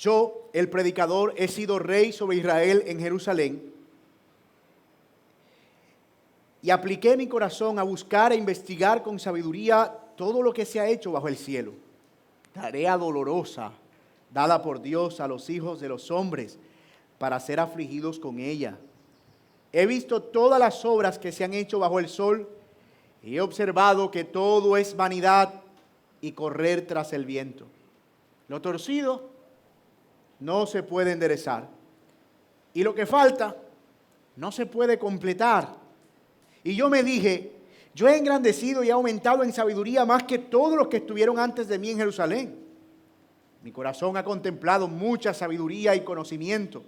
Yo, el predicador, he sido rey sobre Israel en Jerusalén y apliqué mi corazón a buscar e investigar con sabiduría todo lo que se ha hecho bajo el cielo. Tarea dolorosa dada por Dios a los hijos de los hombres para ser afligidos con ella. He visto todas las obras que se han hecho bajo el sol y he observado que todo es vanidad y correr tras el viento. Lo torcido no se puede enderezar y lo que falta no se puede completar. Y yo me dije, yo he engrandecido y he aumentado en sabiduría más que todos los que estuvieron antes de mí en Jerusalén. Mi corazón ha contemplado mucha sabiduría y conocimiento.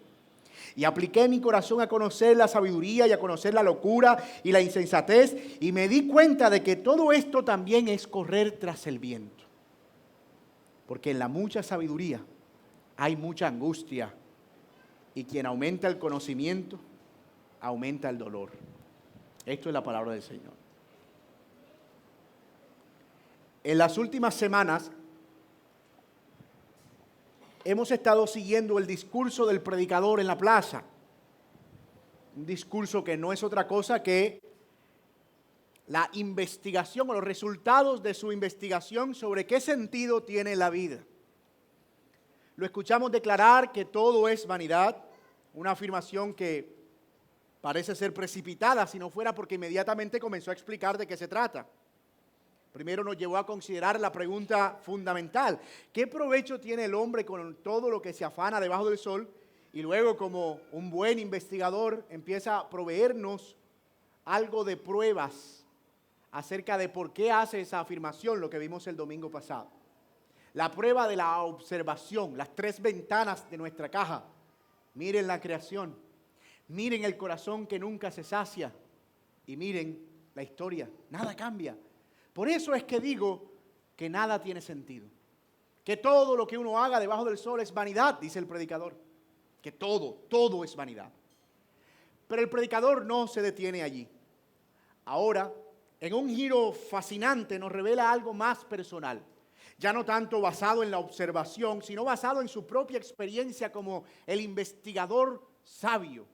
Y apliqué mi corazón a conocer la sabiduría y a conocer la locura y la insensatez. Y me di cuenta de que todo esto también es correr tras el viento. Porque en la mucha sabiduría hay mucha angustia. Y quien aumenta el conocimiento, aumenta el dolor. Esto es la palabra del Señor. En las últimas semanas hemos estado siguiendo el discurso del predicador en la plaza. Un discurso que no es otra cosa que la investigación o los resultados de su investigación sobre qué sentido tiene la vida. Lo escuchamos declarar que todo es vanidad, una afirmación que parece ser precipitada si no fuera porque inmediatamente comenzó a explicar de qué se trata. Primero nos llevó a considerar la pregunta fundamental: ¿qué provecho tiene el hombre con todo lo que se afana debajo del sol? Y luego, como un buen investigador, empieza a proveernos algo de pruebas acerca de por qué hace esa afirmación, lo que vimos el domingo pasado. La prueba de la observación, las 3 ventanas de nuestra caja. Miren la creación, miren el corazón que nunca se sacia y miren la historia, nada cambia. Por eso es que digo que nada tiene sentido. Que todo lo que uno haga debajo del sol es vanidad, dice el predicador. Que todo es vanidad. Pero el predicador no se detiene allí. Ahora, en un giro fascinante, nos revela algo más personal. Ya no tanto basado en la observación, sino basado en su propia experiencia como el investigador sabio.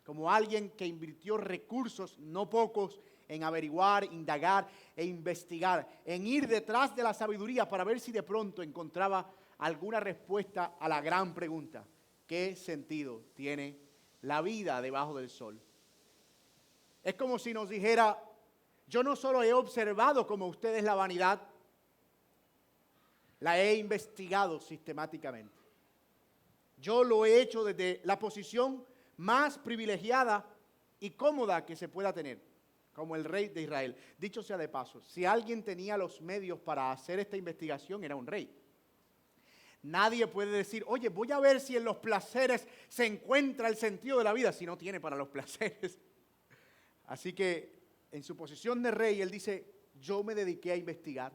Como alguien que invirtió recursos, no pocos, en averiguar, indagar e investigar, en ir detrás de la sabiduría para ver si de pronto encontraba alguna respuesta a la gran pregunta: ¿qué sentido tiene la vida debajo del sol? Es como si nos dijera: yo no solo he observado como ustedes la vanidad, la he investigado sistemáticamente. Yo lo he hecho desde la posición más privilegiada y cómoda que se pueda tener, como el rey de Israel. Dicho sea de paso, si alguien tenía los medios para hacer esta investigación, era un rey. Nadie puede decir: oye, voy a ver si en los placeres se encuentra el sentido de la vida, si no tiene para los placeres. Así que en su posición de rey, él dice: yo me dediqué a investigar.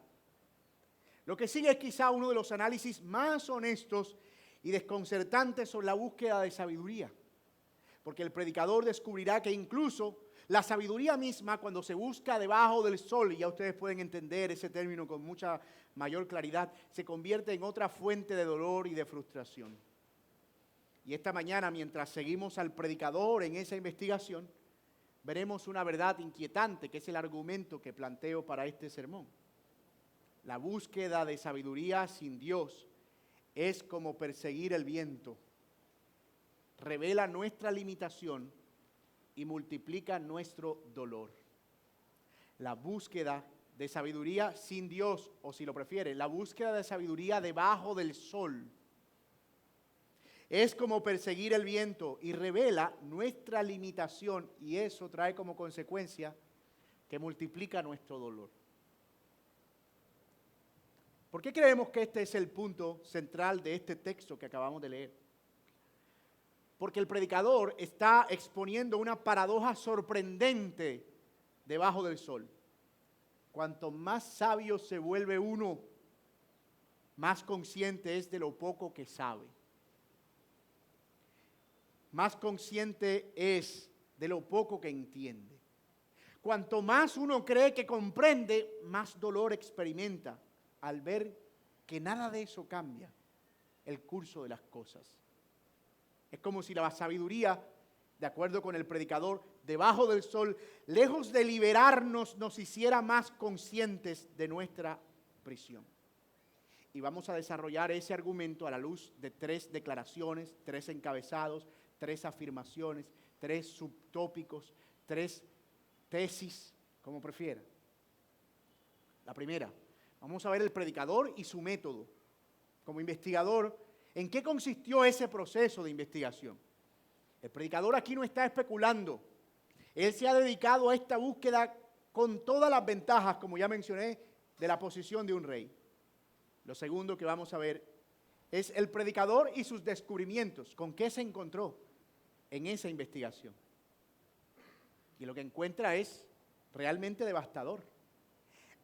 Lo que sigue es quizá uno de los análisis más honestos y desconcertantes sobre la búsqueda de sabiduría. Porque el predicador descubrirá que incluso la sabiduría misma, cuando se busca debajo del sol, y ya ustedes pueden entender ese término con mucha mayor claridad, se convierte en otra fuente de dolor y de frustración. Y esta mañana, mientras seguimos al predicador en esa investigación, veremos una verdad inquietante, que es el argumento que planteo para este sermón. La búsqueda de sabiduría sin Dios es como perseguir el viento. Revela nuestra limitación y multiplica nuestro dolor. La búsqueda de sabiduría sin Dios, o si lo prefiere, la búsqueda de sabiduría debajo del sol, es como perseguir el viento y revela nuestra limitación, y eso trae como consecuencia que multiplica nuestro dolor. ¿Por qué creemos que este es el punto central de este texto que acabamos de leer? Porque el predicador está exponiendo una paradoja sorprendente debajo del sol. Cuanto más sabio se vuelve uno, más consciente es de lo poco que sabe. Más consciente es de lo poco que entiende. Cuanto más uno cree que comprende, más dolor experimenta al ver que nada de eso cambia. el curso de las cosas. Es como si la sabiduría, de acuerdo con el predicador, debajo del sol, lejos de liberarnos, nos hiciera más conscientes de nuestra prisión. Y vamos a desarrollar ese argumento a la luz de 3 declaraciones, 3 encabezados, 3 afirmaciones, 3 subtópicos, 3 tesis, como prefiera. La primera, vamos a ver el predicador y su método. Como investigador, ¿en qué consistió ese proceso de investigación? El predicador aquí no está especulando. Él se ha dedicado a esta búsqueda con todas las ventajas, como ya mencioné, de la posición de un rey. Lo segundo que vamos a ver es el predicador y sus descubrimientos. ¿Con qué se encontró en esa investigación? Y lo que encuentra es realmente devastador.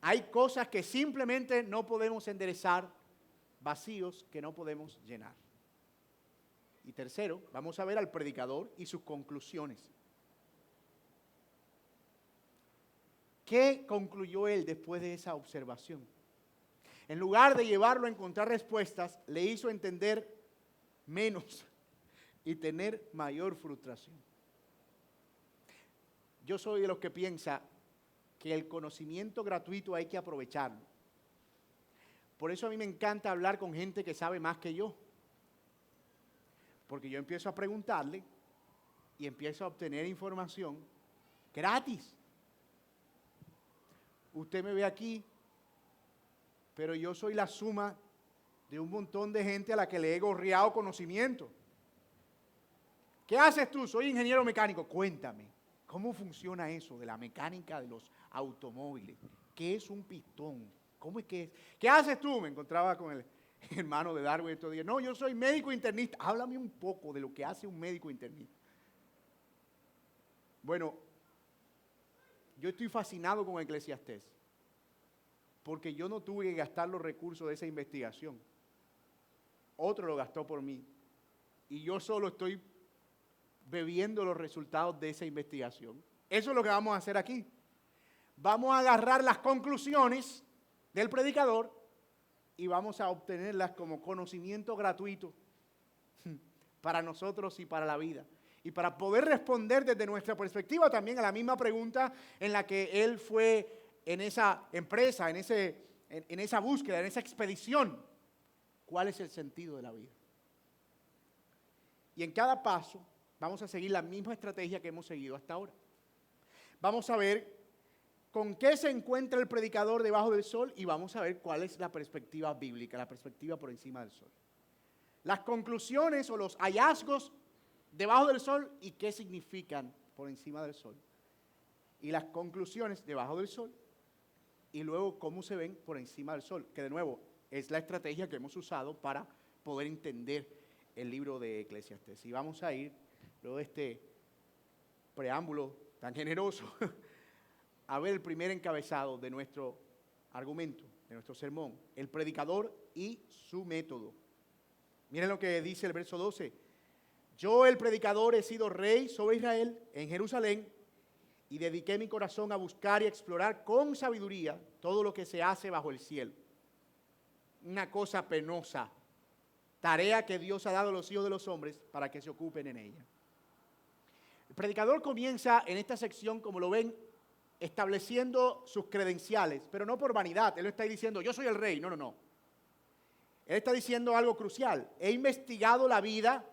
Hay cosas que simplemente no podemos enderezar, vacíos que no podemos llenar. Y tercero, vamos a ver al predicador y sus conclusiones. ¿Qué concluyó él después de esa observación? En lugar de llevarlo a encontrar respuestas, le hizo entender menos y tener mayor frustración. Yo soy de los que piensa que el conocimiento gratuito hay que aprovecharlo. Por eso a mí me encanta hablar con gente que sabe más que yo. Porque yo empiezo a preguntarle y empiezo a obtener información gratis. Usted me ve aquí, pero yo soy la suma de un montón de gente a la que le he gorreado conocimiento. ¿Qué haces tú? Soy ingeniero mecánico. Cuéntame, ¿cómo funciona eso de la mecánica de los automóviles? ¿Qué es un pistón? ¿Cómo es que es? ¿Qué haces tú? Me encontraba con el hermano de Darwin estos días. No, yo soy médico internista. Háblame un poco de lo que hace un médico internista. Bueno, yo estoy fascinado con Eclesiastés, porque yo no tuve que gastar los recursos de esa investigación. Otro lo gastó por mí. Y yo solo estoy bebiendo los resultados de esa investigación. Eso es lo que vamos a hacer aquí. Vamos a agarrar las conclusiones del predicador y vamos a obtenerlas como conocimiento gratuito para nosotros y para la vida. Y para poder responder desde nuestra perspectiva también a la misma pregunta en la que él fue en esa empresa, en esa búsqueda, en esa expedición. ¿Cuál es el sentido de la vida? Y en cada paso vamos a seguir la misma estrategia que hemos seguido hasta ahora. Vamos a ver con qué se encuentra el predicador debajo del sol y vamos a ver cuál es la perspectiva bíblica, la perspectiva por encima del sol. Las conclusiones o los hallazgos debajo del sol y qué significan por encima del sol. Y las conclusiones debajo del sol y luego cómo se ven por encima del sol, que de nuevo es la estrategia que hemos usado para poder entender el libro de Eclesiastés. Y vamos a ir, luego de este preámbulo tan generoso, a ver el primer encabezado de nuestro argumento, de nuestro sermón, el predicador y su método. Miren lo que dice el verso 12. Yo, el predicador, he sido rey sobre Israel en Jerusalén y dediqué mi corazón a buscar y explorar con sabiduría todo lo que se hace bajo el cielo. Una cosa penosa, tarea que Dios ha dado a los hijos de los hombres para que se ocupen en ella. El predicador comienza en esta sección, como lo ven, estableciendo sus credenciales, pero no por vanidad. Él no está diciendo, yo soy el rey. No, no, no. Él está diciendo algo crucial. He investigado la vida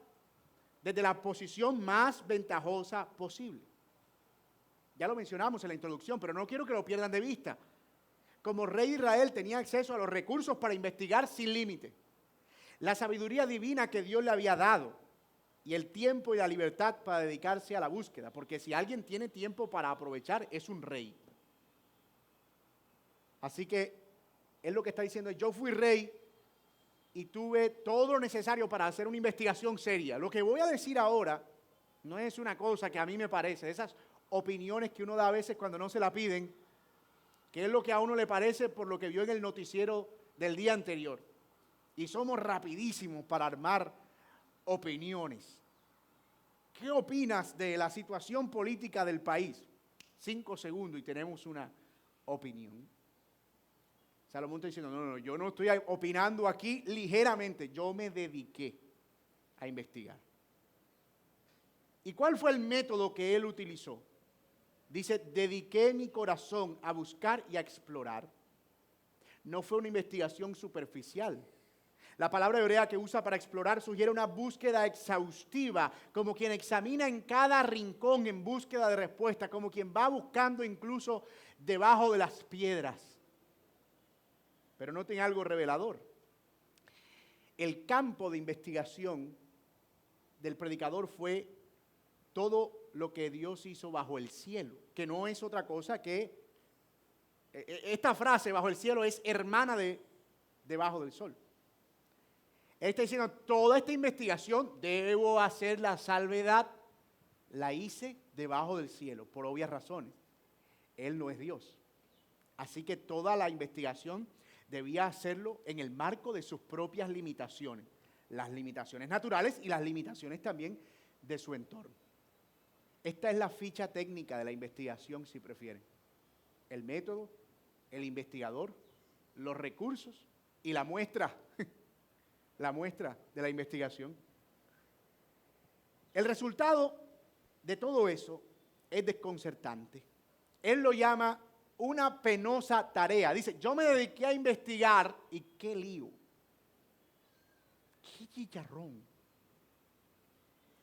desde la posición más ventajosa posible. Ya lo mencionamos en la introducción, pero no quiero que lo pierdan de vista. Como rey de Israel tenía acceso a los recursos para investigar sin límite. La sabiduría divina que Dios le había dado y el tiempo y la libertad para dedicarse a la búsqueda. Porque si alguien tiene tiempo para aprovechar, es un rey. Así que él lo que está diciendo es, yo fui rey y tuve todo lo necesario para hacer una investigación seria. Lo que voy a decir ahora no es una cosa que a mí me parece, esas opiniones que uno da a veces cuando no se la piden, que es lo que a uno le parece por lo que vio en el noticiero del día anterior. Y somos rapidísimos para armar opiniones. ¿Qué opinas de la situación política del país? 5 segundos y tenemos una opinión. Salomón está diciendo, no, yo no estoy opinando aquí ligeramente, yo me dediqué a investigar. ¿Y cuál fue el método que él utilizó? Dice, dediqué mi corazón a buscar y a explorar. No fue una investigación superficial. La palabra hebrea que usa para explorar sugiere una búsqueda exhaustiva, como quien examina en cada rincón en búsqueda de respuesta, como quien va buscando incluso debajo de las piedras. Pero noten algo revelador. El campo de investigación del predicador fue todo lo que Dios hizo bajo el cielo, que no es otra cosa que, esta frase bajo el cielo es hermana de debajo del sol. Él está diciendo, toda esta investigación, debo hacer la salvedad, la hice debajo del cielo, por obvias razones. Él no es Dios. Así que toda la investigación debía hacerlo en el marco de sus propias limitaciones. Las limitaciones naturales y las limitaciones también de su entorno. Esta es la ficha técnica de la investigación, si prefieren. El método, el investigador, los recursos y la muestra. La muestra de la investigación. El resultado de todo eso es desconcertante. Él lo llama una penosa tarea. Dice, yo me dediqué a investigar y qué lío. Qué chicharrón.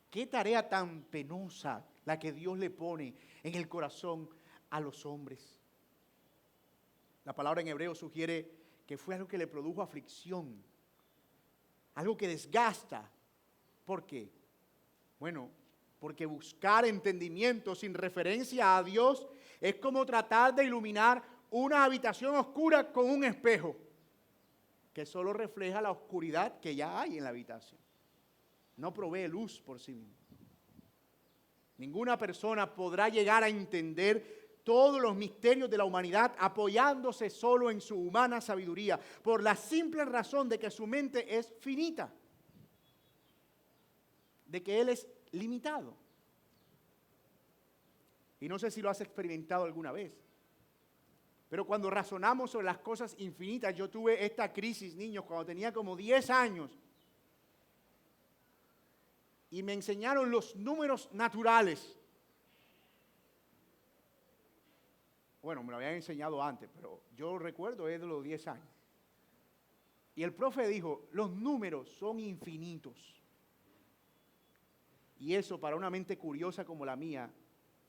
Qué tarea tan penosa la que Dios le pone en el corazón a los hombres. La palabra en hebreo sugiere que fue algo que le produjo aflicción, algo que desgasta. ¿Por qué? Bueno, porque buscar entendimiento sin referencia a Dios es como tratar de iluminar una habitación oscura con un espejo que solo refleja la oscuridad que ya hay en la habitación. No provee luz por sí mismo. Ninguna persona podrá llegar a entender todos los misterios de la humanidad apoyándose solo en su humana sabiduría, por la simple razón de que su mente es finita, de que él es limitado. Y no sé si lo has experimentado alguna vez, pero cuando razonamos sobre las cosas infinitas, yo tuve esta crisis, niños, cuando tenía como 10 años, y me enseñaron los números naturales. Bueno, me lo habían enseñado antes, pero yo recuerdo es de los 10 años. Y el profe dijo, los números son infinitos. Y eso para una mente curiosa como la mía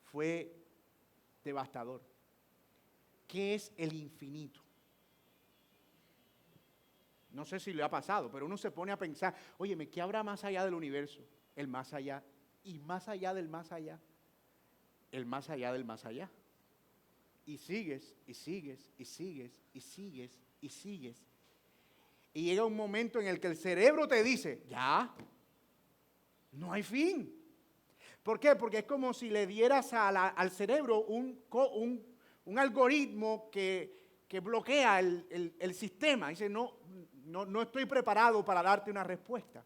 fue devastador. ¿Qué es el infinito? No sé si le ha pasado, pero uno se pone a pensar, óyeme, ¿qué habrá más allá del universo? El más allá, y más allá del más allá, el más allá del más allá. Y sigues, y sigues, y sigues, y sigues, y sigues. Y llega un momento en el que el cerebro te dice, ya, no hay fin. ¿Por qué? Porque es como si le dieras al cerebro un algoritmo que bloquea el sistema. Dice, no estoy preparado para darte una respuesta.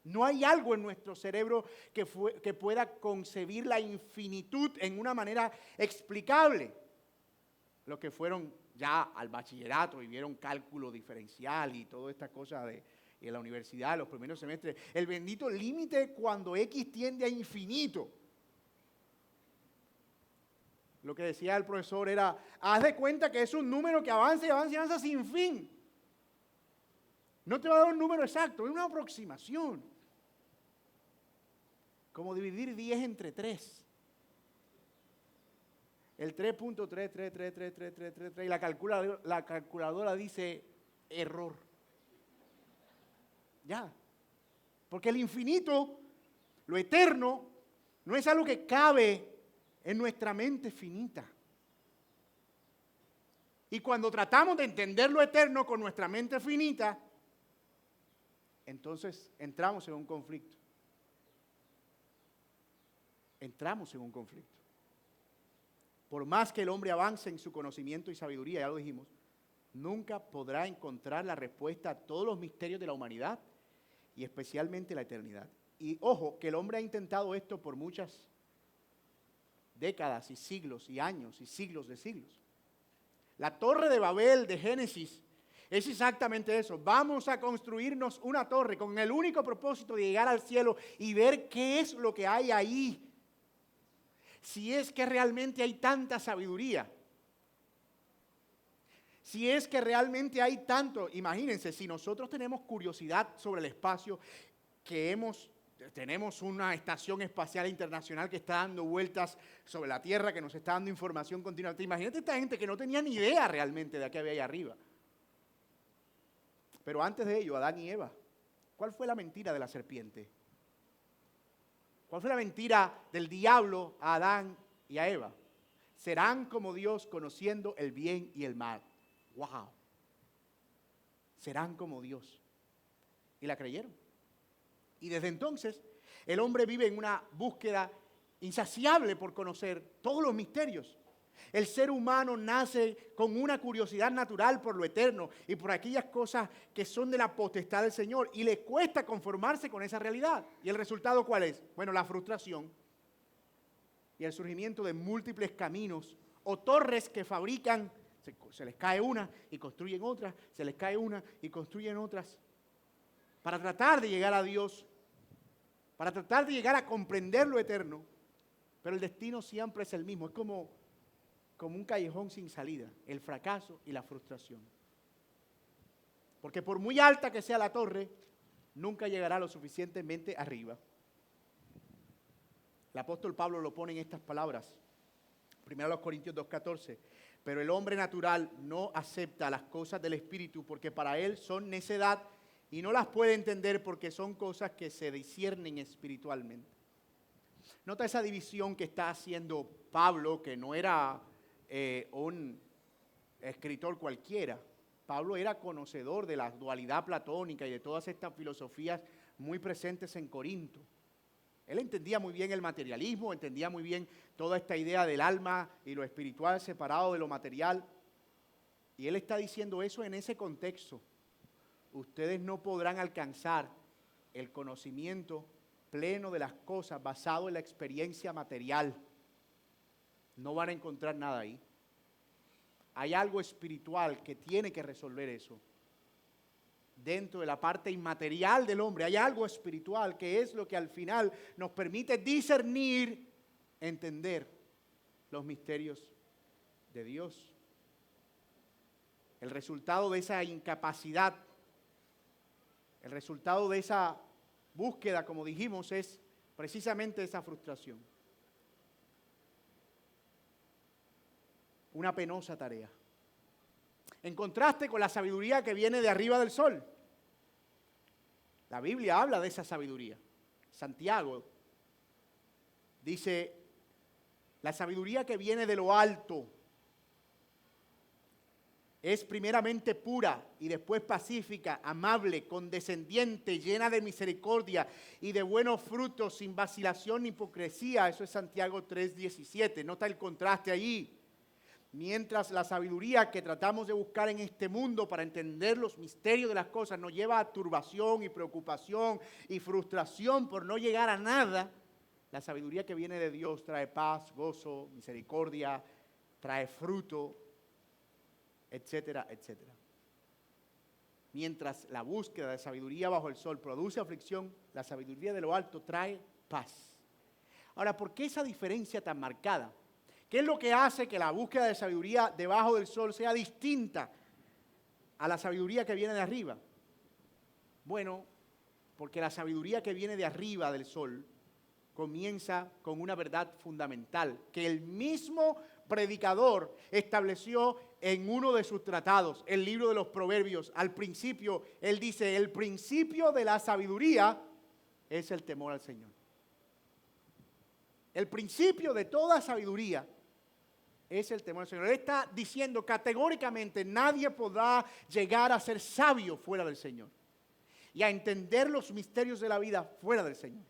No hay algo en nuestro cerebro que pueda concebir la infinitud en una manera explicable. Los que fueron ya al bachillerato y vieron cálculo diferencial y todas estas cosas de la universidad, los primeros semestres, el bendito límite cuando X tiende a infinito. Lo que decía el profesor era, haz de cuenta que es un número que avanza y avanza y avanza sin fin. No te va a dar un número exacto, es una aproximación. Como dividir 10 entre 3. El 3.3333333 y la calculadora dice error. Ya. Porque el infinito, lo eterno, no es algo que cabe en nuestra mente finita. Y cuando tratamos de entender lo eterno con nuestra mente finita, entonces entramos en un conflicto. Entramos en un conflicto. Por más que el hombre avance en su conocimiento y sabiduría, ya lo dijimos, nunca podrá encontrar la respuesta a todos los misterios de la humanidad y especialmente la eternidad. Y ojo, que el hombre ha intentado esto por muchas décadas y siglos y años y siglos de siglos. La torre de Babel de Génesis es exactamente eso. Vamos a construirnos una torre con el único propósito de llegar al cielo y ver qué es lo que hay ahí. Si es que realmente hay tanta sabiduría. Si es que realmente hay tanto, imagínense, si nosotros tenemos curiosidad sobre el espacio, tenemos una estación espacial internacional que está dando vueltas sobre la Tierra, que nos está dando información continuamente. Imagínate esta gente que no tenía ni idea realmente de qué había ahí arriba. Pero antes de ello, Adán y Eva, ¿cuál fue la mentira de la serpiente? ¿Cuál fue la mentira del diablo a Adán y a Eva? Serán como Dios conociendo el bien y el mal. ¡Wow! Serán como Dios. Y la creyeron. Y desde entonces, el hombre vive en una búsqueda insaciable por conocer todos los misterios. El ser humano nace con una curiosidad natural por lo eterno y por aquellas cosas que son de la potestad del Señor. Y le cuesta conformarse con esa realidad. ¿Y el resultado cuál es? Bueno, la frustración y el surgimiento de múltiples caminos o torres que fabrican. Se les cae una y construyen otras, se les cae una y construyen otras, para tratar de llegar a Dios, para tratar de llegar a comprender lo eterno, pero el destino siempre es el mismo, es como un callejón sin salida, el fracaso y la frustración. Porque por muy alta que sea la torre, nunca llegará lo suficientemente arriba. El apóstol Pablo lo pone en estas palabras, 1 Corintios 2:14. Pero el hombre natural no acepta las cosas del Espíritu porque para él son necedad y no las puede entender porque son cosas que se disciernen espiritualmente. Nota esa división que está haciendo Pablo, que no era un escritor cualquiera. Pablo era conocedor de la dualidad platónica y de todas estas filosofías muy presentes en Corinto. Él entendía muy bien el materialismo, entendía muy bien toda esta idea del alma y lo espiritual separado de lo material. Y él está diciendo eso en ese contexto. Ustedes no podrán alcanzar el conocimiento pleno de las cosas basado en la experiencia material. No van a encontrar nada ahí. Hay algo espiritual que tiene que resolver eso. Dentro de la parte inmaterial del hombre hay algo espiritual que es lo que al final nos permite discernir, entender los misterios de Dios. El resultado de esa incapacidad, el resultado de esa búsqueda, como dijimos, es precisamente esa frustración. Una penosa tarea. En contraste con la sabiduría que viene de arriba del sol. La Biblia habla de esa sabiduría. Santiago dice, la sabiduría que viene de lo alto es primeramente pura y después pacífica, amable, condescendiente, llena de misericordia y de buenos frutos, sin vacilación ni hipocresía. Eso es Santiago 3:17. Nota el contraste allí. Mientras la sabiduría que tratamos de buscar en este mundo para entender los misterios de las cosas nos lleva a turbación y preocupación y frustración por no llegar a nada, la sabiduría que viene de Dios trae paz, gozo, misericordia, trae fruto, etcétera, etcétera. Mientras la búsqueda de sabiduría bajo el sol produce aflicción, la sabiduría de lo alto trae paz. Ahora, ¿por qué esa diferencia tan marcada? ¿Qué es lo que hace que la búsqueda de sabiduría debajo del sol sea distinta a la sabiduría que viene de arriba? Bueno, porque la sabiduría que viene de arriba del sol comienza con una verdad fundamental que el mismo predicador estableció en uno de sus tratados, el libro de los Proverbios. Al principio, él dice, el principio de la sabiduría es el temor al Señor. El principio de toda sabiduría es el temor al Señor. Él está diciendo categóricamente, nadie podrá llegar a ser sabio fuera del Señor y a entender los misterios de la vida fuera del Señor.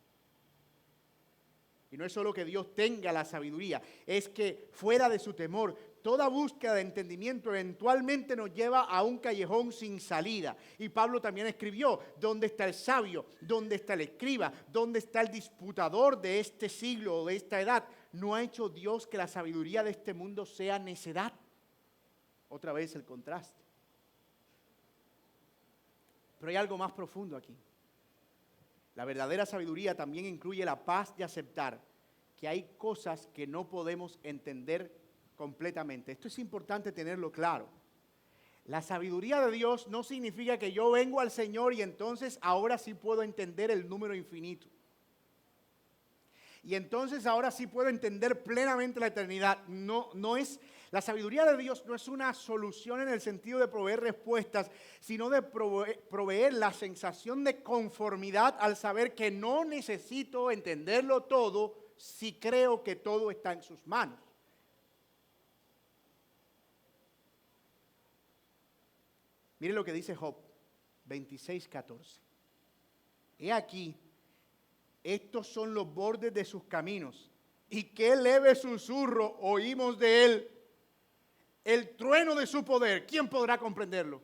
Y no es solo que Dios tenga la sabiduría, es que fuera de su temor, toda búsqueda de entendimiento eventualmente nos lleva a un callejón sin salida. Y Pablo también escribió, ¿dónde está el sabio? ¿Dónde está el escriba? ¿Dónde está el disputador de este siglo o de esta edad? ¿No ha hecho Dios que la sabiduría de este mundo sea necedad? Otra vez el contraste. Pero hay algo más profundo aquí. La verdadera sabiduría también incluye la paz de aceptar que hay cosas que no podemos entender completamente. Esto es importante tenerlo claro. La sabiduría de Dios no significa que yo vengo al Señor y entonces ahora sí puedo entender el número infinito. Y entonces ahora sí puedo entender plenamente la eternidad. No es, la sabiduría de Dios no es una solución en el sentido de proveer respuestas, sino de proveer la sensación de conformidad al saber que no necesito entenderlo todo si creo que todo está en sus manos. Mire lo que dice Job 26:14. He aquí, estos son los bordes de sus caminos, y qué leve susurro oímos de él. El trueno de su poder, ¿quién podrá comprenderlo?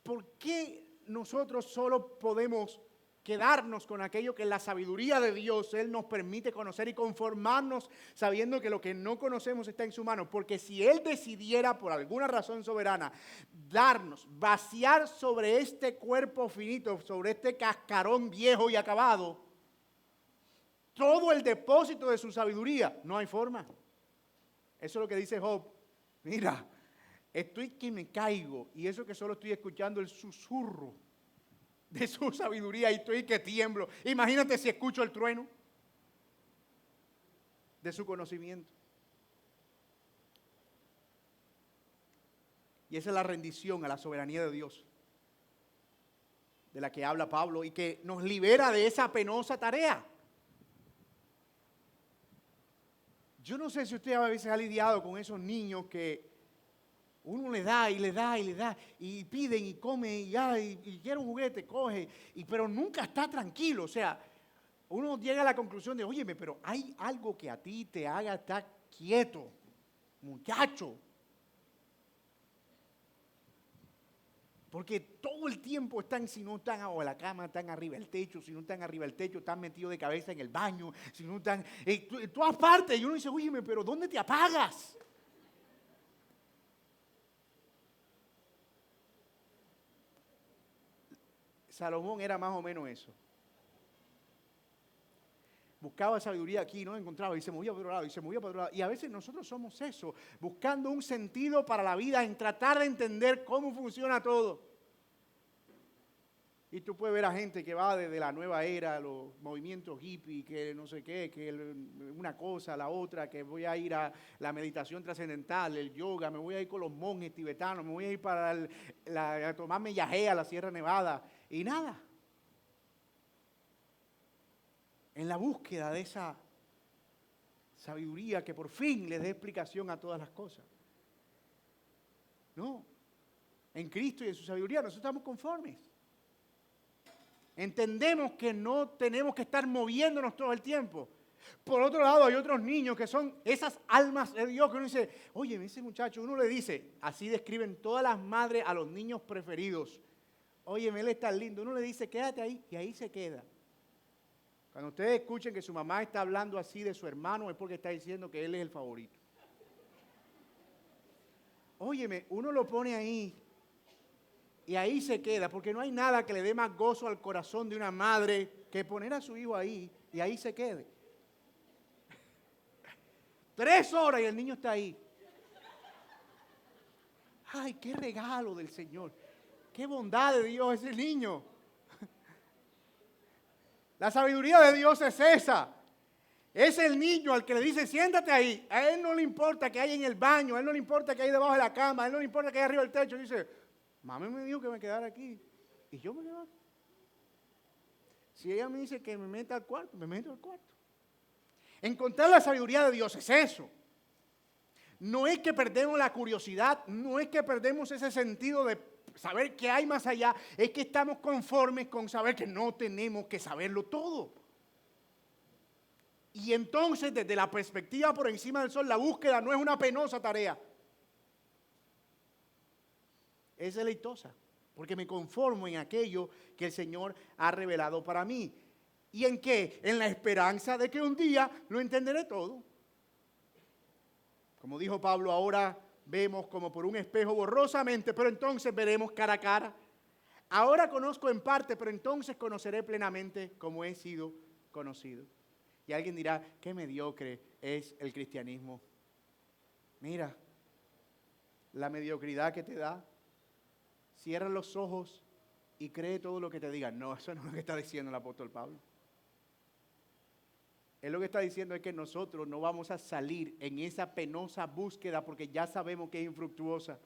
¿Por qué nosotros solo podemos quedarnos con aquello que en la sabiduría de Dios Él nos permite conocer y conformarnos sabiendo que lo que no conocemos está en su mano? Porque si Él decidiera por alguna razón soberana darnos, vaciar sobre este cuerpo finito, sobre este cascarón viejo y acabado, todo el depósito de su sabiduría, no hay forma. Eso es lo que dice Job. Mira, estoy que me caigo y eso que solo estoy escuchando el susurro de su sabiduría y estoy que tiemblo. Imagínate si escucho el trueno de su conocimiento. Y esa es la rendición a la soberanía de Dios de la que habla Pablo y que nos libera de esa penosa tarea. Yo no sé si usted a veces ha lidiado con esos niños que uno le da y le da y le da y piden y come y quiere un juguete, coge, pero nunca está tranquilo. O sea, uno llega a la conclusión de, óyeme, pero hay algo que a ti te haga estar quieto, muchacho. Porque todo el tiempo están, si no están abajo de la cama, están arriba del techo, si no están arriba del techo, están metidos de cabeza en el baño, si no están en todas partes. Y uno dice, óyeme, pero ¿dónde te apagas? Salomón era más o menos eso. Buscaba sabiduría aquí y no encontraba y se movía para otro lado y se movía para otro lado. Y a veces nosotros somos eso, buscando un sentido para la vida, en tratar de entender cómo funciona todo. Y tú puedes ver a gente que va desde la nueva era, los movimientos hippie, que no sé qué, que una cosa, la otra, que voy a ir a la meditación trascendental, el yoga, me voy a ir con los monjes tibetanos, me voy a ir para a tomarme yagé a la Sierra Nevada. Y nada. En la búsqueda de esa sabiduría que por fin le dé explicación a todas las cosas. No. En Cristo y en su sabiduría nosotros estamos conformes. Entendemos que no tenemos que estar moviéndonos todo el tiempo. Por otro lado, hay otros niños que son esas almas de Dios que uno dice, oye, ese muchacho, uno le dice, así describen todas las madres a los niños preferidos. Oye, él está lindo. Uno le dice, quédate ahí, y ahí se queda. Cuando ustedes escuchen que su mamá está hablando así de su hermano, es porque está diciendo que él es el favorito. Óyeme, uno lo pone ahí. Y ahí se queda, porque no hay nada que le dé más gozo al corazón de una madre que poner a su hijo ahí y ahí se quede. 3 horas y el niño está ahí. Ay, qué regalo del Señor. Qué bondad de Dios ese niño. La sabiduría de Dios es esa. Es el niño al que le dice, siéntate ahí. A él no le importa que hay en el baño, a él no le importa que hay debajo de la cama, a él no le importa que hay arriba del techo. Dice, mami me dijo que me quedara aquí y yo me quedo aquí. Si ella me dice que me meta al cuarto, me meto al cuarto. Encontrar la sabiduría de Dios es eso. No es que perdemos la curiosidad, no es que perdemos ese sentido de saber qué hay más allá, es que estamos conformes con saber que no tenemos que saberlo todo. Y entonces, desde la perspectiva por encima del sol, la búsqueda no es una penosa tarea. Es deleitosa, porque me conformo en aquello que el Señor ha revelado para mí. ¿Y en qué? En la esperanza de que un día lo entenderé todo. Como dijo Pablo, ahora vemos como por un espejo borrosamente, pero entonces veremos cara a cara. Ahora conozco en parte, pero entonces conoceré plenamente como he sido conocido. Y alguien dirá, qué mediocre es el cristianismo. Mira, la mediocridad que te da. Cierra los ojos y cree todo lo que te digan. No, eso no es lo que está diciendo el apóstol Pablo. Él lo que está diciendo es que nosotros no vamos a salir en esa penosa búsqueda porque ya sabemos que es infructuosa.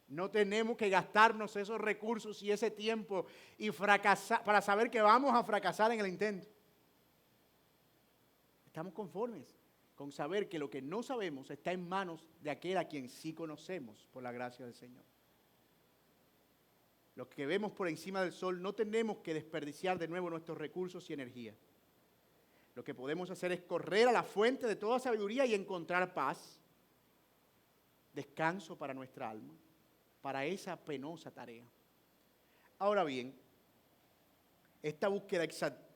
No tenemos que gastarnos esos recursos y ese tiempo y fracasar para saber que vamos a fracasar en el intento. Estamos conformes con saber que lo que no sabemos está en manos de aquel a quien sí conocemos por la gracia del Señor. Los que vemos por encima del sol no tenemos que desperdiciar de nuevo nuestros recursos y energía. Lo que podemos hacer es correr a la fuente de toda sabiduría y encontrar paz, descanso para nuestra alma, para esa penosa tarea. Ahora bien, esta búsqueda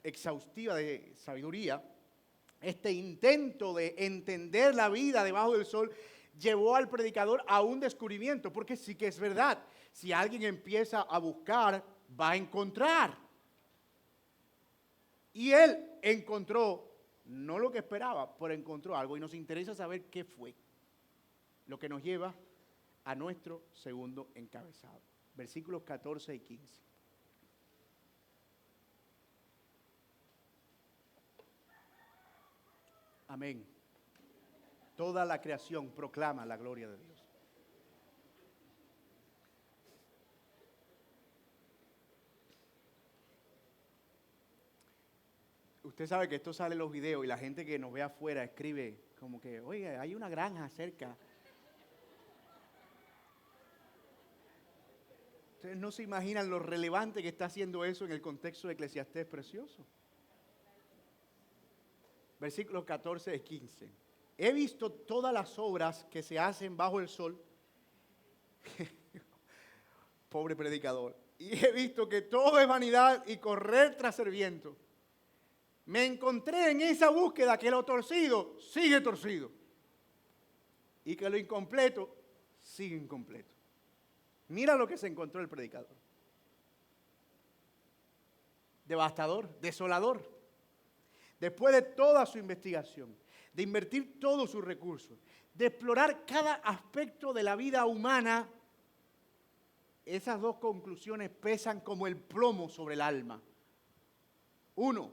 exhaustiva de sabiduría, este intento de entender la vida debajo del sol, llevó al predicador a un descubrimiento, porque sí que es verdad, si alguien empieza a buscar, va a encontrar. Y él encontró, no lo que esperaba, pero encontró algo y nos interesa saber qué fue. Lo que nos lleva a nuestro segundo encabezado. Versículos 14 y 15. Amén. Toda la creación proclama la gloria de Dios. Usted sabe que esto sale en los videos y la gente que nos ve afuera escribe como que, oye, hay una granja cerca. Ustedes no se imaginan lo relevante que está haciendo eso en el contexto de Eclesiastés precioso. Versículos 14 y 15. He visto todas las obras que se hacen bajo el sol. Pobre predicador. Y he visto que todo es vanidad y correr tras el viento. Me encontré en esa búsqueda que lo torcido sigue torcido. Y que lo incompleto sigue incompleto. Mira lo que se encontró el predicador. Devastador, desolador. Después de toda su investigación, de invertir todos sus recursos, de explorar cada aspecto de la vida humana, esas dos conclusiones pesan como el plomo sobre el alma. Uno,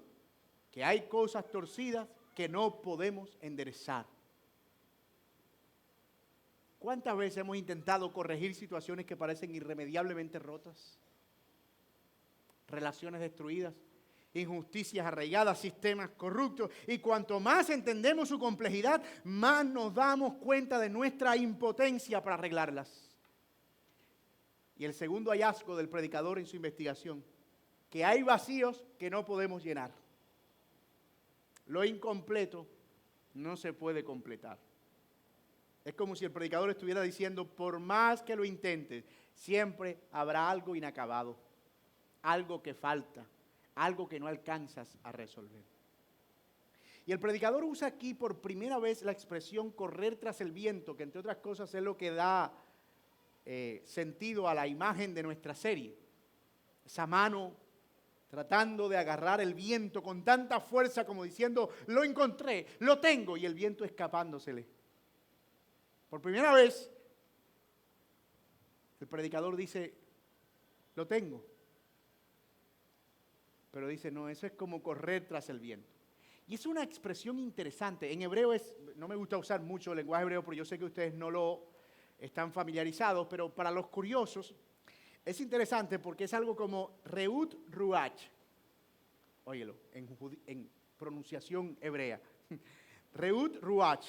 que hay cosas torcidas que no podemos enderezar. ¿Cuántas veces hemos intentado corregir situaciones que parecen irremediablemente rotas? Relaciones destruidas, injusticias arraigadas, sistemas corruptos. Y cuanto más entendemos su complejidad, más nos damos cuenta de nuestra impotencia para arreglarlas. Y el segundo hallazgo del predicador en su investigación, que hay vacíos que no podemos llenar. Lo incompleto no se puede completar. Es como si el predicador estuviera diciendo, por más que lo intentes, siempre habrá algo inacabado, algo que falta, algo que no alcanzas a resolver. Y el predicador usa aquí por primera vez la expresión correr tras el viento, que entre otras cosas es lo que da sentido a la imagen de nuestra serie. Esa mano tratando de agarrar el viento con tanta fuerza como diciendo, lo encontré, lo tengo, y el viento escapándosele. Por primera vez, el predicador dice, lo tengo. Pero dice, no, eso es como correr tras el viento. Y es una expresión interesante. En hebreo no me gusta usar mucho el lenguaje hebreo, pero yo sé que ustedes no lo están familiarizados, pero para los curiosos es interesante porque es algo como reut ruach. Óyelo, en pronunciación hebrea. Reut ruach,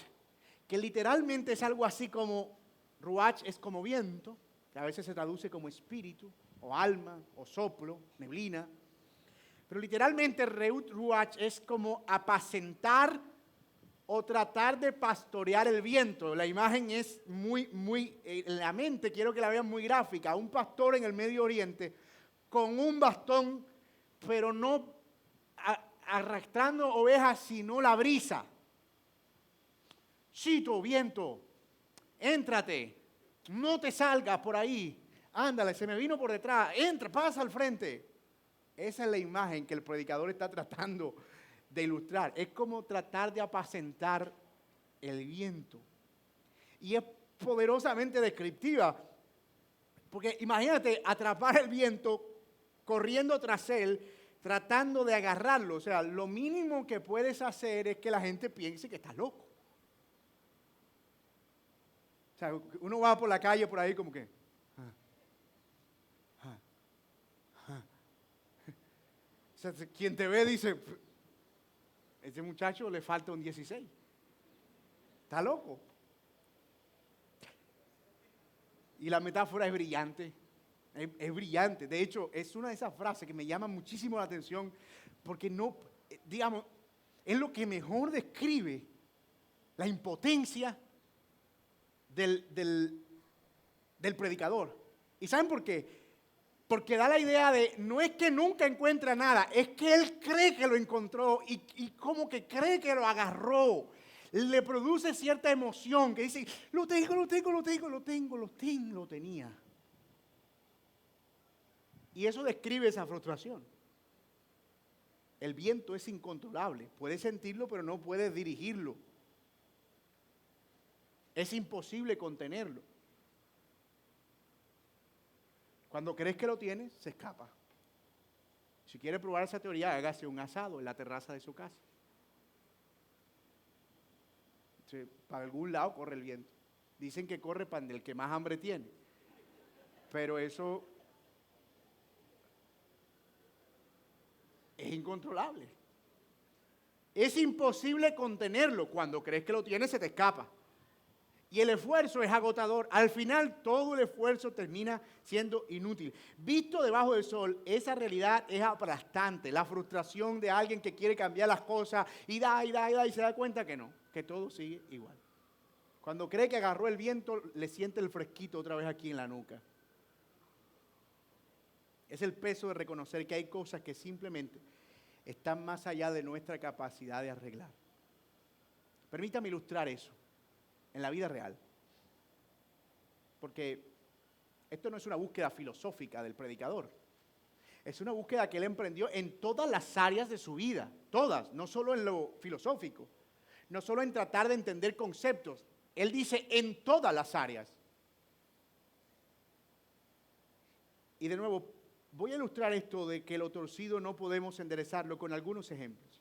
que literalmente es algo así como, ruach es como viento, que a veces se traduce como espíritu, o alma, o soplo, neblina. Pero literalmente reut ruach es como apacentar o tratar de pastorear el viento. La imagen es muy, en la mente quiero que la vean muy gráfica. Un pastor en el Medio Oriente con un bastón, pero no arrastrando ovejas, sino la brisa. Chito, viento, éntrate, no te salgas por ahí, ándale, se me vino por detrás, entra, pasa al frente. Esa es la imagen que el predicador está tratando de ilustrar. Es como tratar de apacentar el viento. Y es poderosamente descriptiva, porque imagínate atrapar el viento corriendo tras él, tratando de agarrarlo. O sea, lo mínimo que puedes hacer es que la gente piense que estás loco. O sea, uno va por la calle por ahí como que... O sea, quien te ve dice, ese muchacho le falta un 16. Está loco. Y la metáfora es brillante. Es brillante. De hecho, es una de esas frases que me llama muchísimo la atención porque no, digamos, es lo que mejor describe la impotencia del predicador. ¿Y saben por qué? Porque da la idea de, no es que nunca encuentra nada, es que él cree que lo encontró y como que cree que lo agarró. Le produce cierta emoción que dice, lo tenía. Y eso describe esa frustración. El viento es incontrolable, puedes sentirlo pero no puedes dirigirlo. Es imposible contenerlo. Cuando crees que lo tienes, se escapa. Si quiere probar esa teoría, hágase un asado en la terraza de su casa. Para algún lado corre el viento. Dicen que corre para el que más hambre tiene. Pero eso es incontrolable. Es imposible contenerlo. Cuando crees que lo tienes, se te escapa. Y el esfuerzo es agotador. Al final, todo el esfuerzo termina siendo inútil. Visto debajo del sol, esa realidad es aplastante. La frustración de alguien que quiere cambiar las cosas y se da cuenta que no, que todo sigue igual. Cuando cree que agarró el viento, le siente el fresquito otra vez aquí en la nuca. Es el peso de reconocer que hay cosas que simplemente están más allá de nuestra capacidad de arreglar. Permítame ilustrar eso en la vida real. Porque esto no es una búsqueda filosófica del predicador. Es una búsqueda que él emprendió en todas las áreas de su vida. Todas, no solo en lo filosófico. No solo en tratar de entender conceptos. Él dice en todas las áreas. Y de nuevo, voy a ilustrar esto de que lo torcido no podemos enderezarlo con algunos ejemplos.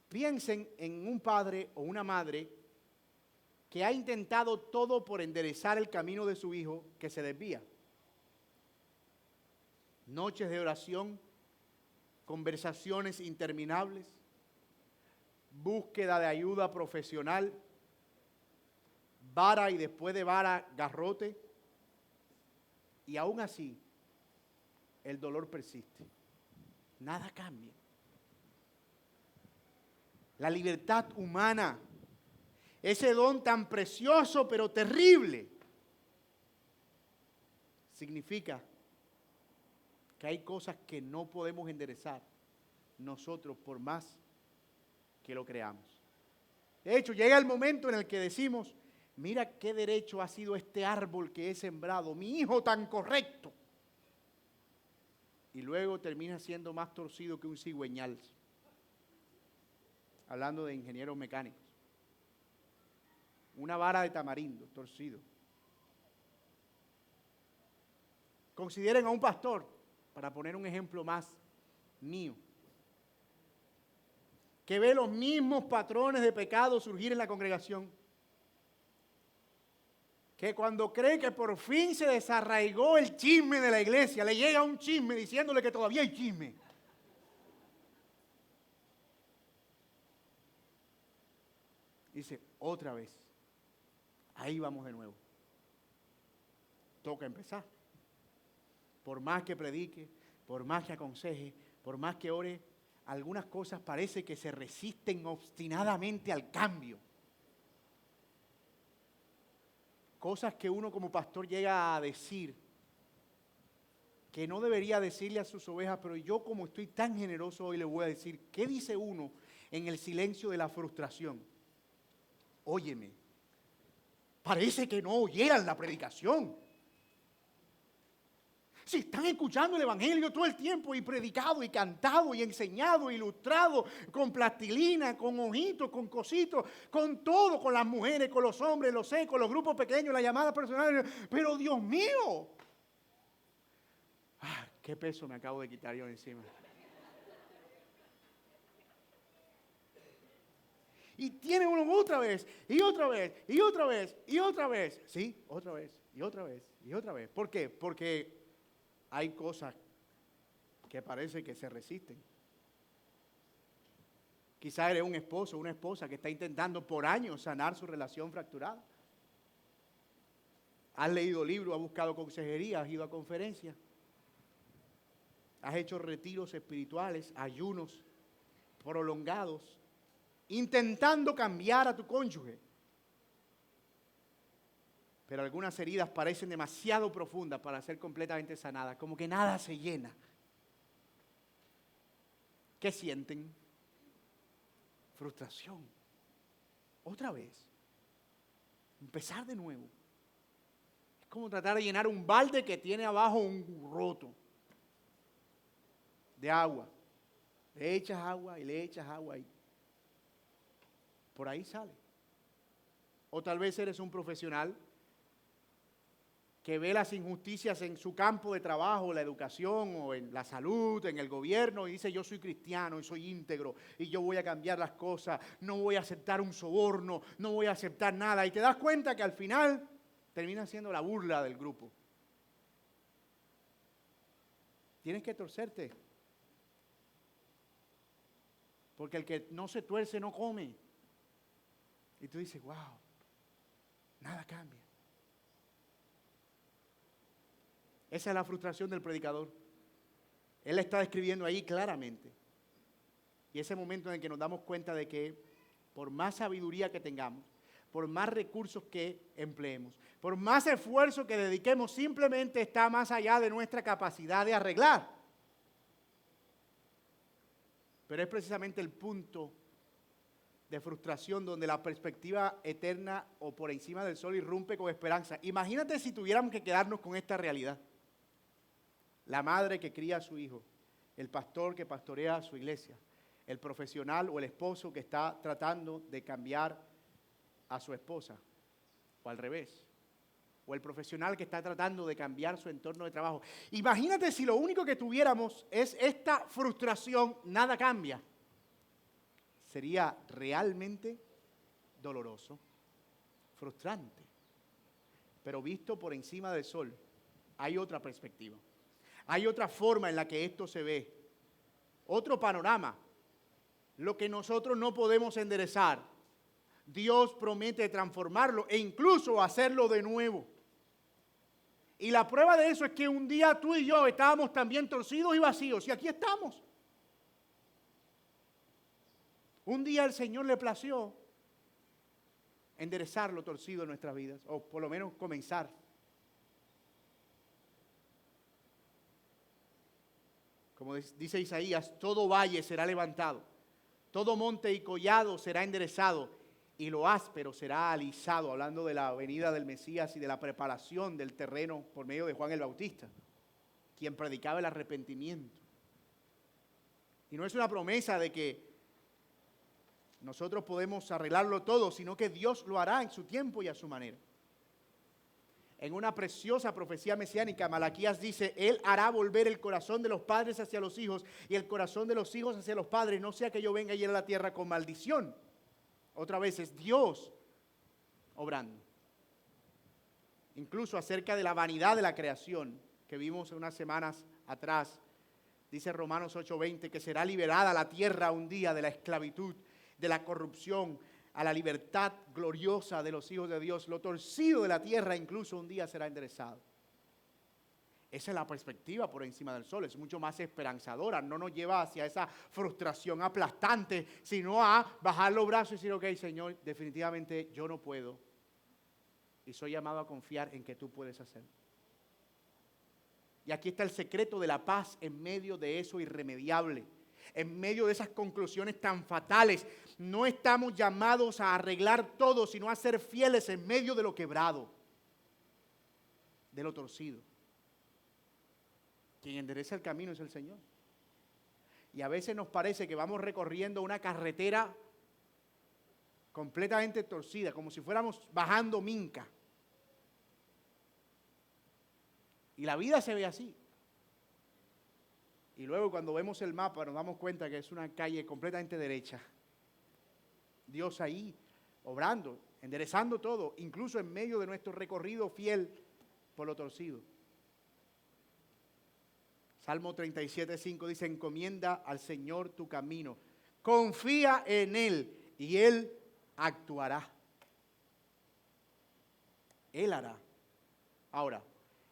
Piensen en un padre o una madre que ha intentado todo por enderezar el camino de su hijo que se desvía. Noches de oración, conversaciones interminables, búsqueda de ayuda profesional, vara y después de vara garrote, y aún así el dolor persiste. Nada cambia. La libertad humana, ese don tan precioso pero terrible, significa que hay cosas que no podemos enderezar nosotros por más que lo creamos. De hecho, llega el momento en el que decimos, mira qué derecho ha sido este árbol que he sembrado, mi hijo tan correcto. Y luego termina siendo más torcido que un cigüeñal. Hablando de ingenieros mecánicos. Una vara de tamarindo, torcido. Consideren a un pastor, para poner un ejemplo más mío, que ve los mismos patrones de pecado surgir en la congregación, que cuando cree que por fin se desarraigó el chisme de la iglesia, le llega un chisme diciéndole que todavía hay chisme. Dice, otra vez, ahí vamos de nuevo. Toca empezar. Por más que predique, por más que aconseje, por más que ore, algunas cosas parece que se resisten obstinadamente al cambio. Cosas que uno como pastor llega a decir, que no debería decirle a sus ovejas, pero yo como estoy tan generoso hoy le voy a decir, ¿qué dice uno en el silencio de la frustración? Óyeme, Parece que no oyeran la predicación. Si están escuchando el Evangelio todo el tiempo y predicado y cantado y enseñado, ilustrado, con plastilina, con ojitos, con cositos, con todo, con las mujeres, con los hombres, los secos, los grupos pequeños, las llamadas personales. Pero Dios mío, qué peso me acabo de quitar yo encima. Y tiene uno otra vez, y otra vez, y otra vez, y otra vez. Sí, otra vez, y otra vez, y otra vez. ¿Por qué? Porque hay cosas que parece que se resisten. Quizá eres un esposo o una esposa que está intentando por años sanar su relación fracturada. Has leído libros, has buscado consejería, has ido a conferencias. Has hecho retiros espirituales, ayunos prolongados, intentando cambiar a tu cónyuge. Pero algunas heridas parecen demasiado profundas para ser completamente sanadas, como que nada se llena. ¿Qué sienten? Frustración. Otra vez. Empezar de nuevo. Es como tratar de llenar un balde que tiene abajo un roto de agua. Le echas agua y le echas agua y por ahí sale. O tal vez eres un profesional que ve las injusticias en su campo de trabajo, la educación o en la salud, en el gobierno, y dice: yo soy cristiano y soy íntegro y yo voy a cambiar las cosas, no voy a aceptar un soborno, no voy a aceptar nada. Y te das cuenta que al final termina siendo la burla del grupo. Tienes que torcerte, porque el que no se tuerce no come. Y tú dices: wow, nada cambia. Esa es la frustración del predicador. Él está describiendo ahí claramente. Y ese momento en el que nos damos cuenta de que por más sabiduría que tengamos, por más recursos que empleemos, por más esfuerzo que dediquemos, simplemente está más allá de nuestra capacidad de arreglar. Pero es precisamente el punto de frustración donde la perspectiva eterna o por encima del sol irrumpe con esperanza. Imagínate si tuviéramos que quedarnos con esta realidad. La madre que cría a su hijo, el pastor que pastorea a su iglesia, el profesional o el esposo que está tratando de cambiar a su esposa, o al revés, o el profesional que está tratando de cambiar su entorno de trabajo. Imagínate si lo único que tuviéramos es esta frustración, nada cambia. Sería realmente doloroso, frustrante. Pero visto por encima del sol, hay otra perspectiva. Hay otra forma en la que esto se ve. Otro panorama. Lo que nosotros no podemos enderezar, Dios promete transformarlo e incluso hacerlo de nuevo. Y la prueba de eso es que un día tú y yo estábamos también torcidos y vacíos, y aquí estamos. Un día el Señor le plació enderezar lo torcido en nuestras vidas, o por lo menos comenzar. Como dice Isaías, todo valle será levantado, todo monte y collado será enderezado, y lo áspero será alisado, hablando de la venida del Mesías y de la preparación del terreno por medio de Juan el Bautista, quien predicaba el arrepentimiento. Y no es una promesa de que nosotros podemos arreglarlo todo, sino que Dios lo hará en su tiempo y a su manera. En una preciosa profecía mesiánica, Malaquías dice: Él hará volver el corazón de los padres hacia los hijos y el corazón de los hijos hacia los padres, no sea que yo venga y llene la tierra con maldición. Otra vez es Dios obrando. Incluso acerca de la vanidad de la creación que vimos unas semanas atrás, dice Romanos 8:20 que será liberada la tierra un día de la esclavitud, de la corrupción, a la libertad gloriosa de los hijos de Dios. Lo torcido de la tierra incluso un día será enderezado. Esa es la perspectiva por encima del sol, es mucho más esperanzadora, no nos lleva hacia esa frustración aplastante, sino a bajar los brazos y decir: ok, Señor, definitivamente yo no puedo y soy llamado a confiar en que tú puedes hacer. Y aquí está el secreto de la paz en medio de eso irremediable. en medio de esas conclusiones tan fatales. No estamos llamados a arreglar todo, sino a ser fieles en medio de lo quebrado, de lo torcido. Quien endereza el camino es el Señor. Y a veces nos parece que vamos recorriendo una carretera completamente torcida, como si fuéramos bajando Minca. Y la vida se ve así. Y luego cuando vemos el mapa nos damos cuenta que es una calle completamente derecha. Dios ahí, obrando, enderezando todo, incluso en medio de nuestro recorrido fiel por lo torcido. Salmo 37:5 dice, encomienda al Señor tu camino, confía en Él y Él actuará. Él hará. Ahora,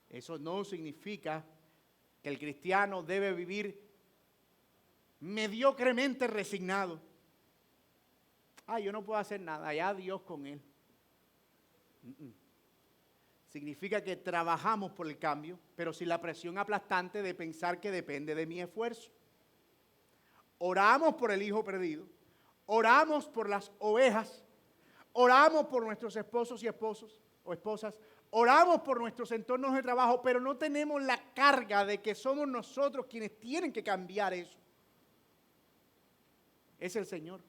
eso no significa que el cristiano debe vivir mediocremente resignado. Yo no puedo hacer nada, ya Dios con Él. Significa que trabajamos por el cambio, pero sin la presión aplastante de pensar que depende de mi esfuerzo. Oramos por el hijo perdido, oramos por las ovejas, oramos por nuestros esposos y esposas, oramos por nuestros entornos de trabajo, pero no tenemos la carga de que somos nosotros quienes tienen que cambiar eso. Es el Señor.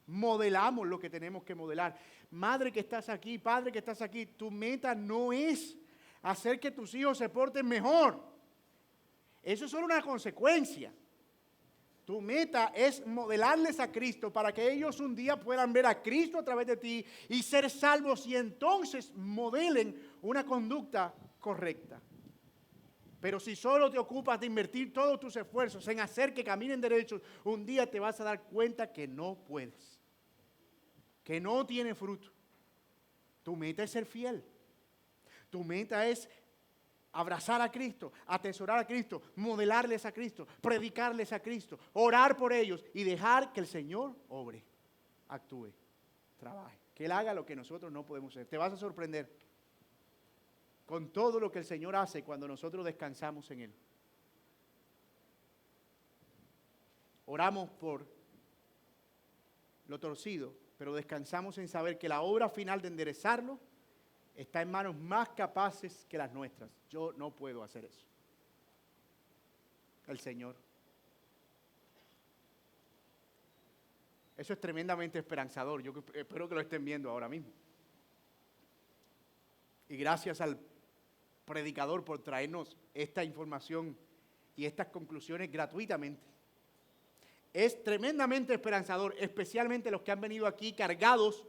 Modelamos lo que tenemos que modelar. Madre que estás aquí, padre que estás aquí, tu meta no es hacer que tus hijos se porten mejor. Eso es solo una consecuencia. Tu meta es modelarles a Cristo para que ellos un día puedan ver a Cristo a través de ti y ser salvos y entonces modelen una conducta correcta. Pero si solo te ocupas de invertir todos tus esfuerzos en hacer que caminen derechos, un día te vas a dar cuenta que no puedes, que no tiene fruto. Tu meta es ser fiel. Tu meta es abrazar a Cristo, atesorar a Cristo, modelarles a Cristo, predicarles a Cristo, orar por ellos y dejar que el Señor obre, actúe, trabaje, que Él haga lo que nosotros no podemos hacer. Te vas a sorprender con todo lo que el Señor hace cuando nosotros descansamos en Él. Oramos por lo torcido, pero descansamos en saber que la obra final de enderezarlo está en manos más capaces que las nuestras. Yo no puedo hacer eso. El Señor. Eso es tremendamente esperanzador. Yo espero que lo estén viendo ahora mismo. Y gracias al predicador por traernos esta información y estas conclusiones gratuitamente. Es tremendamente esperanzador, especialmente los que han venido aquí cargados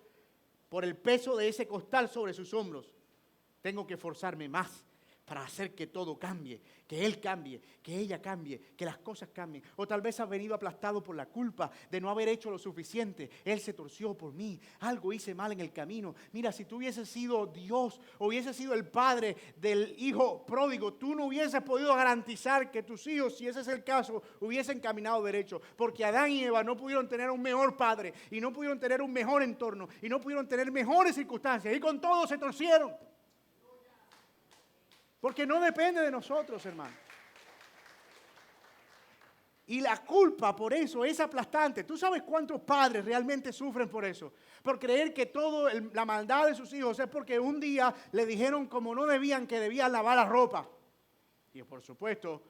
por el peso de ese costal sobre sus hombros. Tengo que esforzarme más para hacer que todo cambie, que él cambie, que ella cambie, que las cosas cambien. O tal vez has venido aplastado por la culpa de no haber hecho lo suficiente. Él se torció por mí, algo hice mal en el camino. Mira, si tú hubieses sido Dios o hubieses sido el padre del hijo pródigo, tú no hubieses podido garantizar que tus hijos, si ese es el caso, hubiesen caminado derecho. Porque Adán y Eva no pudieron tener un mejor padre y no pudieron tener un mejor entorno y no pudieron tener mejores circunstancias y con todo se torcieron. Porque no depende de nosotros, hermano. Y la culpa por eso es aplastante. ¿Tú sabes cuántos padres realmente sufren por eso? Por creer que toda la maldad de sus hijos es porque un día le dijeron como no debían, que debían lavar la ropa. Y por supuesto,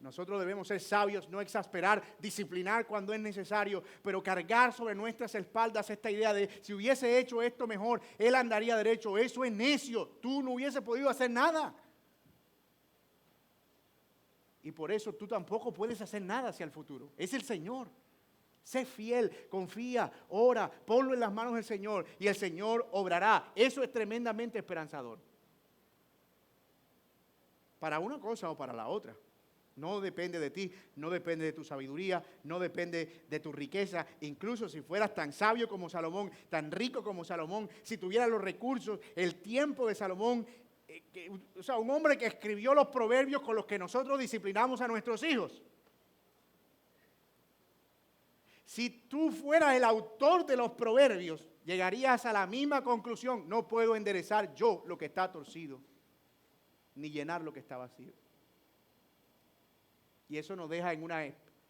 nosotros debemos ser sabios, no exasperar, disciplinar cuando es necesario, pero cargar sobre nuestras espaldas esta idea de si hubiese hecho esto mejor, él andaría derecho. Eso es necio. Tú no hubiese podido hacer nada. Y por eso tú tampoco puedes hacer nada hacia el futuro. Es el Señor. Sé fiel, confía, ora, ponlo en las manos del Señor y el Señor obrará. Eso es tremendamente esperanzador. Para una cosa o para la otra. No depende de ti, no depende de tu sabiduría, no depende de tu riqueza. Incluso si fueras tan sabio como Salomón, tan rico como Salomón, si tuvieras los recursos, el tiempo de Salomón, un hombre que escribió los proverbios con los que nosotros disciplinamos a nuestros hijos. Si tú fueras el autor de los proverbios, llegarías a la misma conclusión. No puedo enderezar yo lo que está torcido, ni llenar lo que está vacío. Y eso nos deja en una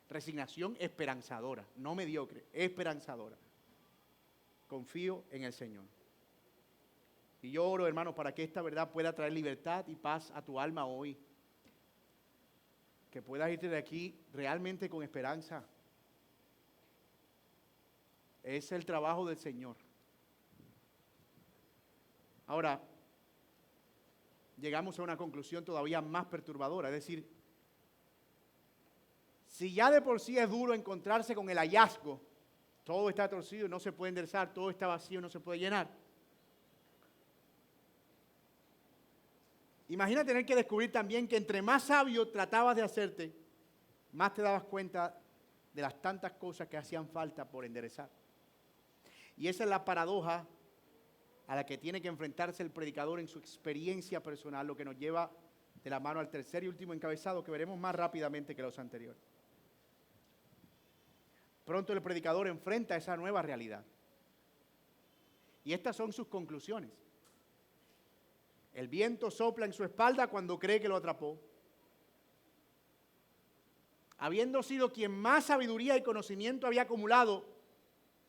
Resignación esperanzadora, no mediocre, esperanzadora. Confío en el Señor. Y yo oro, hermano, para que esta verdad pueda traer libertad y paz a tu alma hoy. Que puedas irte de aquí realmente con esperanza. Es el trabajo del Señor. Ahora, llegamos a una conclusión todavía más perturbadora, es decir, si ya de por sí es duro encontrarse con el hallazgo, todo está torcido, no se puede enderezar, todo está vacío, no se puede llenar. Imagina tener que descubrir también que entre más sabio tratabas de hacerte, más te dabas cuenta de las tantas cosas que hacían falta por enderezar. Y esa es la paradoja a la que tiene que enfrentarse el predicador en su experiencia personal, lo que nos lleva de la mano al tercer y último encabezado que veremos más rápidamente que los anteriores. Pronto el predicador enfrenta esa nueva realidad. Y estas son sus conclusiones. El viento sopla en su espalda cuando cree que lo atrapó. Habiendo sido quien más sabiduría y conocimiento había acumulado,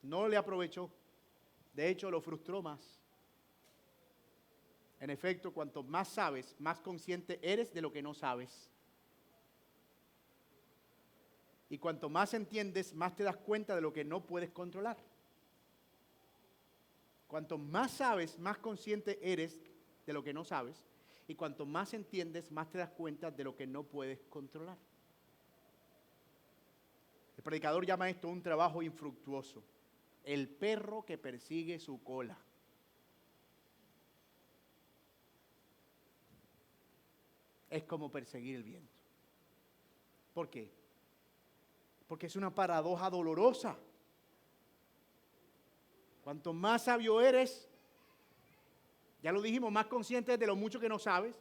no le aprovechó. De hecho, lo frustró más. En efecto, cuanto más sabes, más consciente eres de lo que no sabes. Y cuanto más entiendes, más te das cuenta de lo que no puedes controlar. Cuanto más sabes, más consciente eres de lo que no sabes. Y cuanto más entiendes, más te das cuenta de lo que no puedes controlar. El predicador llama esto un trabajo infructuoso. El perro que persigue su cola. Es como perseguir el viento. ¿Por qué? Porque es una paradoja dolorosa. Cuanto más sabio eres, ya lo dijimos, más consciente de lo mucho que no sabes,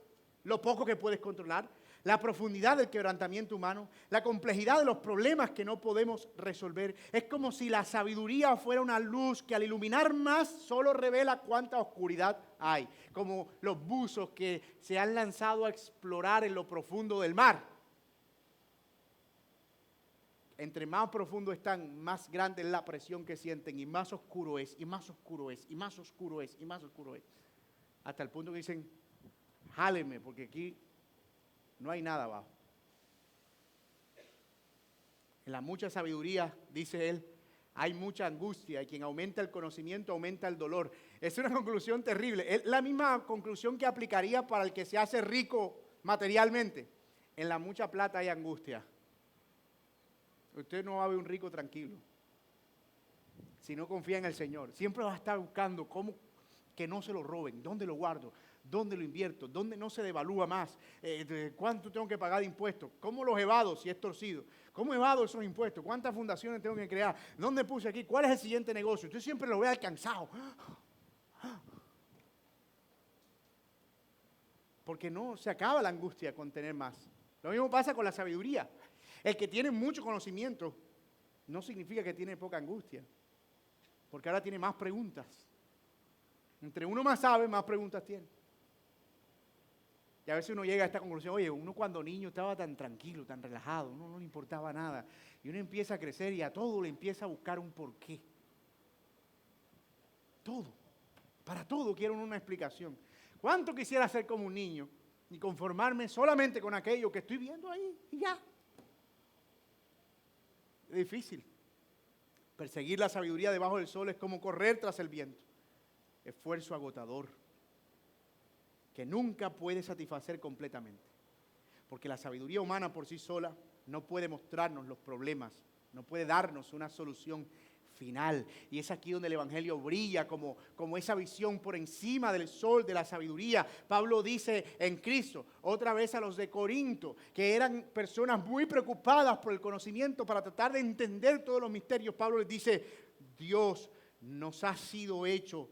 lo poco que puedes controlar, la profundidad del quebrantamiento humano, la complejidad de los problemas que no podemos resolver. Es como si la sabiduría fuera una luz que al iluminar más solo revela cuánta oscuridad hay, como los buzos que se han lanzado a explorar en lo profundo del mar. Entre más profundo están, más grande es la presión que sienten y más oscuro es, y más oscuro es, y más oscuro es, y más oscuro es. Hasta el punto que dicen, jáleme, porque aquí no hay nada abajo. En la mucha sabiduría, dice él, hay mucha angustia y quien aumenta el conocimiento aumenta el dolor. Es una conclusión terrible. Es la misma conclusión que aplicaría para el que se hace rico materialmente. En la mucha plata hay angustia. Usted no va a ver un rico tranquilo si no confía en el Señor. Siempre va a estar buscando cómo que no se lo roben, dónde lo guardo, dónde lo invierto, dónde no se devalúa más, cuánto tengo que pagar de impuestos, cómo los evado si es torcido, cómo evado esos impuestos, cuántas fundaciones tengo que crear, dónde puse aquí, cuál es el siguiente negocio. Usted siempre lo ve alcanzado. Porque no se acaba la angustia con tener más. Lo mismo pasa con la sabiduría. El que tiene mucho conocimiento no significa que tiene poca angustia, porque ahora tiene más preguntas. Entre uno más sabe, más preguntas tiene. Y a veces uno llega a esta conclusión, oye, uno cuando niño estaba tan tranquilo, tan relajado, uno no le importaba nada. Y uno empieza a crecer y a todo le empieza a buscar un porqué. Todo. Para todo quiero una explicación. ¿Cuánto quisiera ser como un niño y conformarme solamente con aquello que estoy viendo ahí y ya? Es difícil. Perseguir la sabiduría debajo del sol es como correr tras el viento. Esfuerzo agotador que nunca puede satisfacer completamente. Porque la sabiduría humana por sí sola no puede mostrarnos los problemas, no puede darnos una solución final. Y es aquí donde el Evangelio brilla como esa visión por encima del sol de la sabiduría. Pablo dice en Cristo, otra vez a los de Corinto, que eran personas muy preocupadas por el conocimiento para tratar de entender todos los misterios. Pablo les dice, Dios nos ha sido hecho,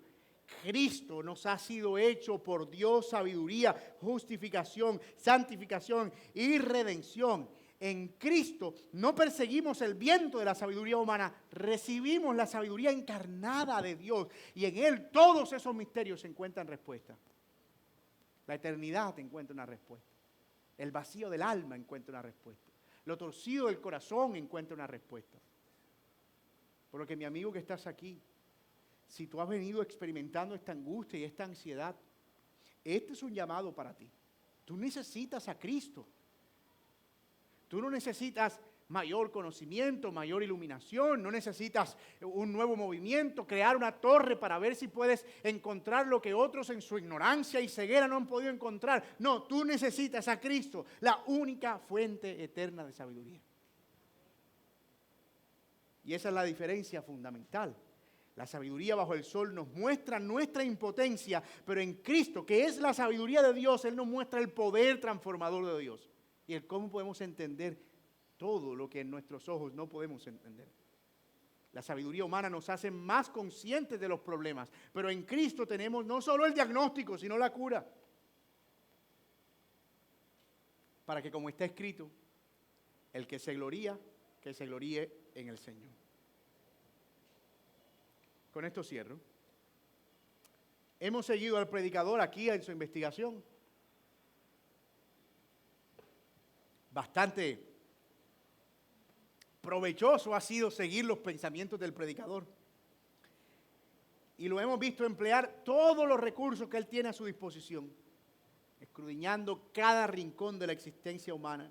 Cristo nos ha sido hecho por Dios sabiduría, justificación, santificación y redención. En Cristo no perseguimos el viento de la sabiduría humana, recibimos la sabiduría encarnada de Dios y en Él todos esos misterios se encuentran respuesta. La eternidad encuentra una respuesta. El vacío del alma encuentra una respuesta. lo torcido del corazón encuentra una respuesta. Por lo que mi amigo que estás aquí, si tú has venido experimentando esta angustia y esta ansiedad, este es un llamado para ti. Tú necesitas a Cristo. Tú no necesitas mayor conocimiento, mayor iluminación, no necesitas un nuevo movimiento, crear una torre para ver si puedes encontrar lo que otros en su ignorancia y ceguera no han podido encontrar. No, tú necesitas a Cristo, la única fuente eterna de sabiduría. Y esa es la diferencia fundamental. La sabiduría bajo el sol nos muestra nuestra impotencia, pero en Cristo, que es la sabiduría de Dios, Él nos muestra el poder transformador de Dios y el cómo podemos entender todo lo que en nuestros ojos no podemos entender. La sabiduría humana nos hace más conscientes de los problemas, pero en Cristo tenemos no solo el diagnóstico, sino la cura. Para que, como está escrito, el que se gloría, que se gloríe en el Señor. Con esto cierro. Hemos seguido al predicador aquí en su investigación. Bastante provechoso ha sido seguir los pensamientos del predicador. Y lo hemos visto emplear todos los recursos que él tiene a su disposición, escudriñando cada rincón de la existencia humana,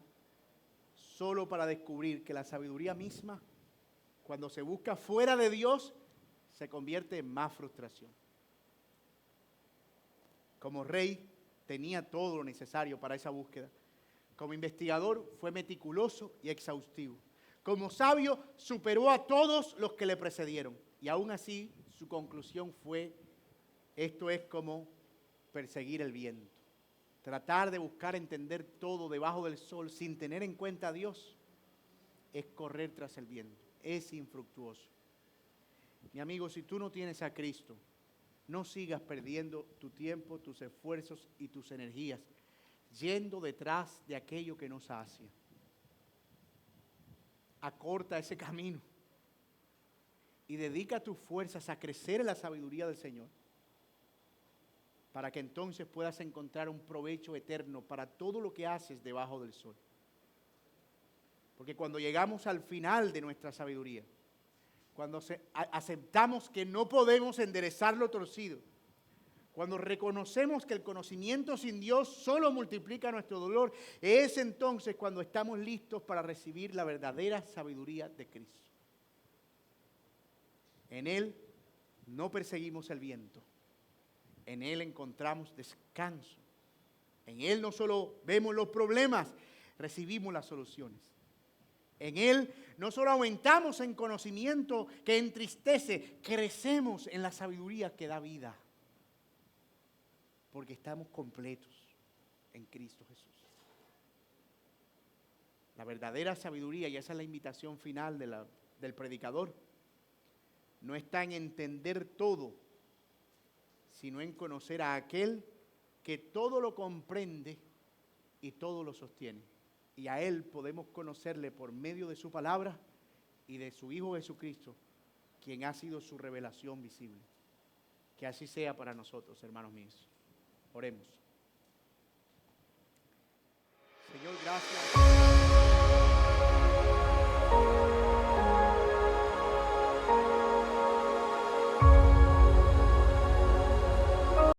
solo para descubrir que la sabiduría misma, cuando se busca fuera de Dios, se convierte en más frustración. Como rey, tenía todo lo necesario para esa búsqueda. Como investigador, fue meticuloso y exhaustivo. Como sabio, superó a todos los que le precedieron. Y aún así, su conclusión fue, esto es como perseguir el viento. Tratar de buscar entender todo debajo del sol sin tener en cuenta a Dios es correr tras el viento. Es infructuoso. Mi amigo, si tú no tienes a Cristo, no sigas perdiendo tu tiempo, tus esfuerzos y tus energías yendo detrás de aquello que no sacia. Acorta ese camino y dedica tus fuerzas a crecer en la sabiduría del Señor, para que entonces puedas encontrar un provecho eterno para todo lo que haces debajo del sol. Porque cuando llegamos al final de nuestra sabiduría, cuando aceptamos que no podemos enderezar lo torcido, cuando reconocemos que el conocimiento sin Dios solo multiplica nuestro dolor, es entonces cuando estamos listos para recibir la verdadera sabiduría de Cristo. En Él no perseguimos el viento, en Él encontramos descanso. En Él no solo vemos los problemas, recibimos las soluciones. En Él no solo aumentamos en conocimiento que entristece, crecemos en la sabiduría que da vida. Porque estamos completos en Cristo Jesús. La verdadera sabiduría, y esa es la invitación final del predicador, no está en entender todo, sino en conocer a aquel que todo lo comprende y todo lo sostiene. Y a Él podemos conocerle por medio de su palabra y de su Hijo Jesucristo, quien ha sido su revelación visible. Que así sea para nosotros, hermanos míos. Oremos. Señor, gracias.